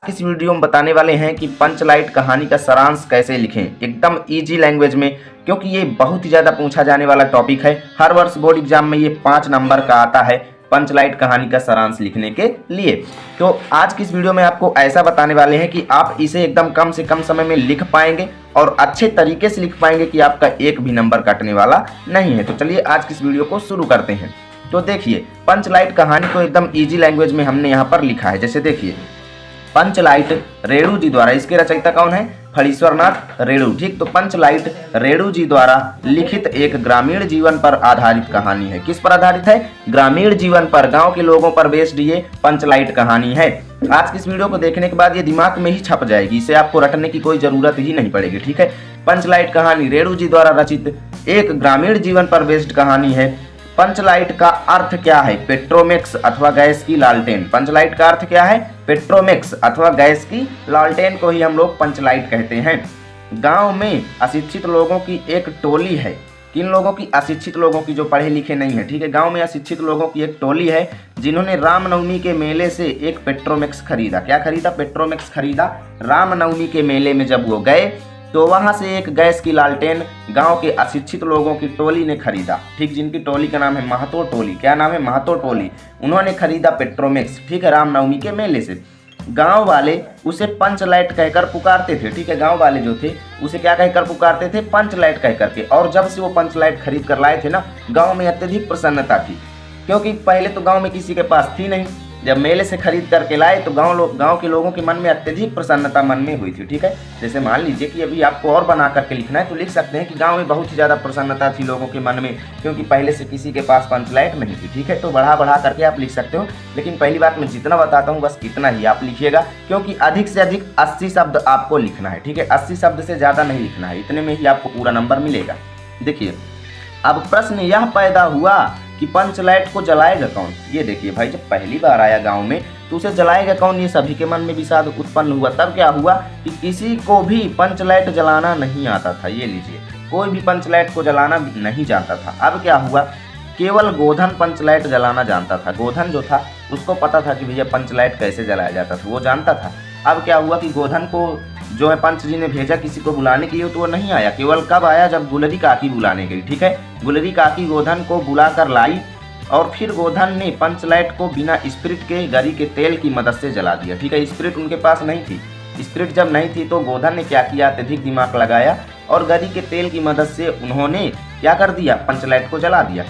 इस वीडियो में बताने वाले हैं कि पंचलाइट कहानी का सारांश कैसे लिखें एकदम इजी लैंग्वेज में, क्योंकि ये बहुत ही ज़्यादा पूछा जाने वाला टॉपिक है। हर वर्ष बोर्ड एग्जाम में ये 5 नंबर का आता है पंचलाइट कहानी का सारांश लिखने के लिए। तो आज की इस वीडियो में आपको ऐसा बताने वाले हैं कि आप इसे एकदम कम से कम समय में लिख पाएंगे और अच्छे तरीके से लिख पाएंगे कि आपका एक भी नंबर कटने वाला नहीं है। तो चलिए आज की इस वीडियो को शुरू करते हैं। तो देखिए, पंचलाइट कहानी को एकदम इजी लैंग्वेज में हमने यहाँ पर लिखा है। जैसे देखिए, पंचलाइट रेणु जी द्वारा, इसके रचयिता कौन है? फणीश्वरनाथ रेणु। ठीक, तो पंचलाइट रेणु जी द्वारा लिखित एक ग्रामीण जीवन पर आधारित कहानी है। किस पर आधारित है? ग्रामीण जीवन पर, गांव के लोगों पर बेस्ड ये पंचलाइट कहानी है। आज की इस वीडियो को देखने के बाद ये दिमाग में ही छप जाएगी, इसे आपको रटने की कोई जरूरत ही नहीं पड़ेगी। ठीक है, पंचलाइट कहानी रेणु जी द्वारा रचित एक ग्रामीण जीवन पर बेस्ड कहानी है। पंचलाइट का अर्थ क्या है? पेट्रोमेक्स अथवा गैस की लालटेन। पंचलाइट का अर्थ क्या है? पेट्रोमेक्स अथवा गैस की लालटेन को ही हम लोग पंचलाइट कहते हैं। गांव में अशिक्षित लोगों की एक टोली है। किन लोगों की? अशिक्षित लोगों की, जो पढ़े लिखे नहीं है। ठीक है, गांव में अशिक्षित लोगों की एक टोली है जिन्होंने रामनवमी के मेले से एक पेट्रोमेक्स खरीदा। क्या खरीदा? पेट्रोमेक्स खरीदा। रामनवमी के मेले में जब वो गए तो वहां से एक गैस की लालटेन गांव के अशिक्षित लोगों की टोली ने खरीदा। ठीक, जिनकी टोली का नाम है महतो टोली। क्या नाम है? महतो टोली। उन्होंने खरीदा पेट्रोमेक्स, ठीक है, रामनवमी के मेले से। गांव वाले उसे पंचलाइट कहकर पुकारते थे। ठीक है, गांव वाले जो थे उसे क्या कहकर पुकारते थे? पंचलाइट कह करके। और जब से वो पंचलाइट खरीद कर लाए थे ना, गांव में अत्यधिक प्रसन्नता थी, क्योंकि पहले तो गांव में किसी के पास थी नहीं। जब मेले से खरीद करके लाए तो गांव के लोगों के मन में अत्यधिक प्रसन्नता मन में हुई थी। ठीक है, जैसे मान लीजिए कि अभी आपको और बना करके लिखना है तो लिख सकते हैं कि गांव में बहुत ही ज़्यादा प्रसन्नता थी लोगों के मन में, क्योंकि पहले से किसी के पास पंचलाइट नहीं थी। ठीक है, तो बढ़ा करके आप लिख सकते हो, लेकिन पहली बात मैं जितना बताता हूँ बस इतना ही आप लिखिएगा, क्योंकि अधिक से अधिक 80 शब्द आपको लिखना है। ठीक है, 80 शब्द से ज़्यादा नहीं लिखना है, इतने में ही आपको पूरा नंबर मिलेगा। देखिए, अब प्रश्न यह पैदा हुआ कि पंचलाइट को जलाएगा कौन? ये देखिए भाई, जब पहली बार आया गांव में तो उसे जलाएगा कौन? ये सभी के मन में विषाद उत्पन्न हुआ। तब क्या हुआ कि किसी को भी पंचलाइट जलाना नहीं आता था। ये लीजिए, कोई भी पंचलाइट को जलाना नहीं जानता था। अब क्या हुआ? केवल गोधन पंचलाइट जलाना जानता था। गोधन जो था उसको पता था कि भैया पंचलाइट कैसे जलाया जाता था, वो जानता था। अब क्या हुआ कि गोधन को जो है पंच जी ने भेजा किसी को बुलाने के लिए, तो वो नहीं आया। केवल कब आया? जब गुलरी काकी बुलाने गई। ठीक है, गुलरी काकी गोधन को बुला कर लाई और फिर गोधन ने पंचलाइट को बिना स्पिरिट के, गरी के तेल की मदद से जला दिया। ठीक है, स्पिरिट उनके पास नहीं थी। स्पिरिट जब नहीं थी तो गोधन ने क्या किया? अत्यधिक दिमाग लगाया और गरी के तेल की मदद से उन्होंने क्या कर दिया? पंचलाइट को जला दिया।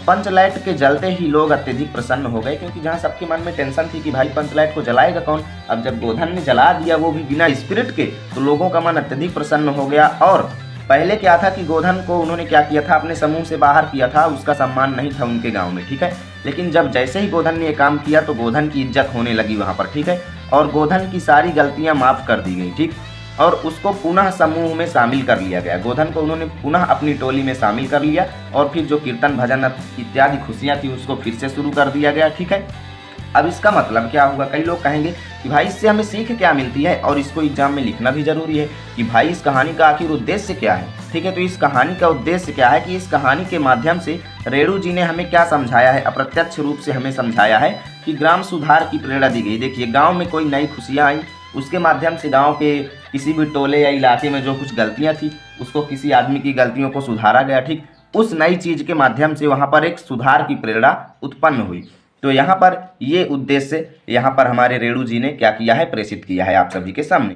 पंचलाइट के जलते ही लोग अत्यधिक प्रसन्न हो गए, क्योंकि जहां सबके मन में टेंशन थी कि भाई पंचलाइट को जलाएगा कौन, अब जब गोधन ने जला दिया वो भी बिना स्पिरिट के, तो लोगों का मन अत्यधिक प्रसन्न हो गया। और पहले क्या था कि गोधन को उन्होंने क्या किया था? अपने समूह से बाहर किया था, उसका सम्मान नहीं था उनके गाँव में। ठीक है, लेकिन जब जैसे ही गोधन ने ये काम किया तो गोधन की इज्जत होने लगी वहाँ पर। ठीक है, और गोधन की सारी गलतियाँ माफ़ कर दी गई। ठीक, और उसको पुनः समूह में शामिल कर लिया गया। गोधन को उन्होंने पुनः अपनी टोली में शामिल कर लिया और फिर जो कीर्तन भजन इत्यादि खुशियाँ थी उसको फिर से शुरू कर दिया गया। ठीक है, अब इसका मतलब क्या होगा? कई लोग कहेंगे कि भाई इससे हमें सीख क्या मिलती है, और इसको एग्जाम में लिखना भी जरूरी है कि भाई इस कहानी का आखिर उद्देश्य क्या है। ठीक है, तो इस कहानी का उद्देश्य क्या है कि इस कहानी के माध्यम से रेणु जी ने हमें क्या समझाया है? अप्रत्यक्ष रूप से हमें समझाया है कि ग्राम सुधार की प्रेरणा दी गई। देखिए, गाँव में कोई नई खुशियाँ आई, उसके माध्यम से गांव के किसी भी टोले या इलाके में जो कुछ गलतियां थी उसको, किसी आदमी की गलतियों को सुधारा गया। ठीक, उस नई चीज़ के माध्यम से वहां पर एक सुधार की प्रेरणा उत्पन्न हुई। तो यहाँ पर ये उद्देश्य यहाँ पर हमारे रेणु जी ने क्या किया है? प्रेषित किया है आप सभी के सामने।